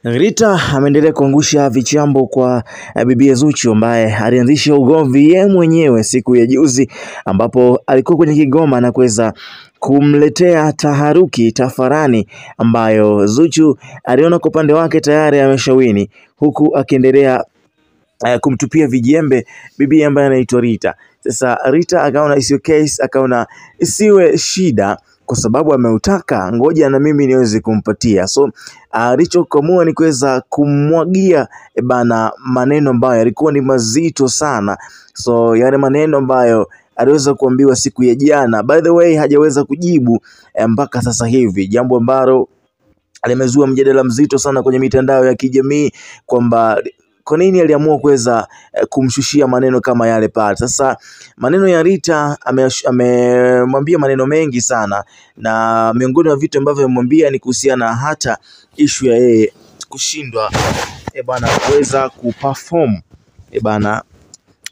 Rita ameendelea kuangusha vichambo kwa bibi Zuchu ambaye alianzisha ugomvi yeye mwenyewe siku ya juzi, ambapo alikuwa kwenye Kigoma na kuweza kumletea tafarani ambayo Zuchu aliona kwa upande wake tayari ameshawini, huku akiendelea kumtupia vijembe bibi ambaye anaitwa Rita. Sasa Rita akaona isiyo case, akaona isiwe shida kwa sababu ameutaka, ngoja na mimi niweze kumpatia. So alichokamua ni kuweza kumwagia maneno ambayo yalikuwa ni mazito sana. So yale maneno ambayo aliweza kuambiwa siku ya jana, by the way hajaweza kujibu mpaka sasa hivi, jambo ambalo limezua mjadala mzito sana kwenye mitandao ya kijamii kwamba kwa nini aliamua kuweza kumshushia maneno kama yale pale. Sasa maneno ya Rita amemwambia maneno mengi sana, na miongoni mwa vitu ambavyo amemwambia ni kuhusiana hata issue ya yeye kushindwa kuweza kuperform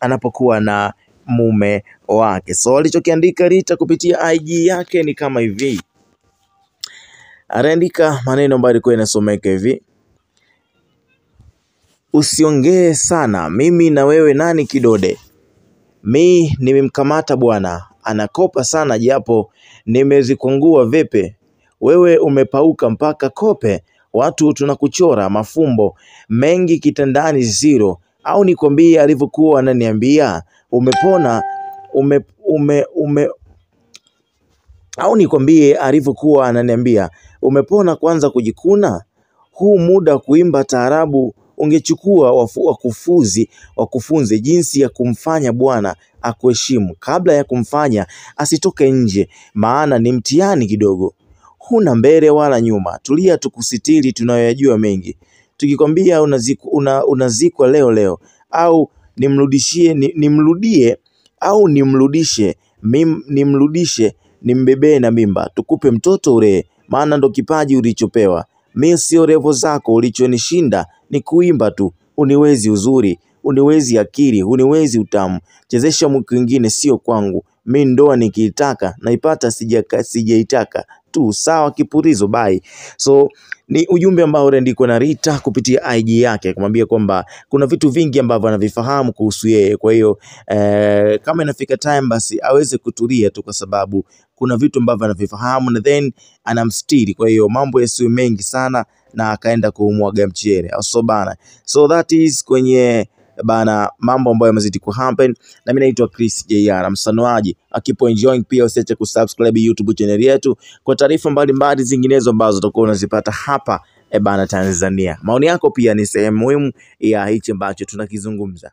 anapokuwa na mume wake. So alichokiandika Rita kupitia IG yake ni kama hivi. Aliandika maneno ambayo yalikuwa yanasomeka hivi: usiongee sana, mimi na wewe nani kidode? Mi nimemkamata bwana, anakopa sana japo nimezikungua vipi? Wewe umepauka mpaka kope, watu tunakuchora mafumbo mengi kitandani zero. Au nikwambie alivyokuwa ananiambia umepona au nikwambie alivyokuwa ananiambia umepona kwanza kujikuna? Huu muda kuimba taarabu ungechukua wakufunze jinsi ya kumfanya bwana akuheshimu kabla ya kumfanya asitoke nje, maana ni mtihani kidogo. Huna mbele wala nyuma, tulia tukusitiri, tunayoyajua mengi. Tukikwambia unazikwa leo au nimrudishe nimbebee na mimba, tukupe mtoto ulee, maana ndo kipaji ulichopewa. Mimi sio revo zako, ulichonishinda ni kuimba tu. Uniwezi uzuri, uniwezi akili, uniwezi utamu. Chezesha mke mwingine sio kwangu. Mimi ndoa nikiitaka naipata, sijaitaka tu, sawa kipurizo bye. So ni ujumbe ambao uliandikwa na Rita kupitia IG yake kumwambia kwamba kuna vitu vingi ambavyo anavifahamu kuhusu yeye. Kwa hiyo kama inafika time basi aweze kutulia tu, kwa sababu kuna vitu ambavyo anavifahamu na then anamstiri. Kwa hiyo mambo yasiwe mengi sana na akaenda kumwaga mchele au bana. So that is kwenye mambo ambayo yamezidi ku happen, na mimi naitwa Chris JR msanuaji. Akipo enjoying pia usiache kusubscribe YouTube channel yetu kwa taarifa mbalimbali zinginezo ambazo utakuwa unazipata hapa Tanzania. Maoni yako pia ni sehemu muhimu ya hichi ambacho tunakizungumza.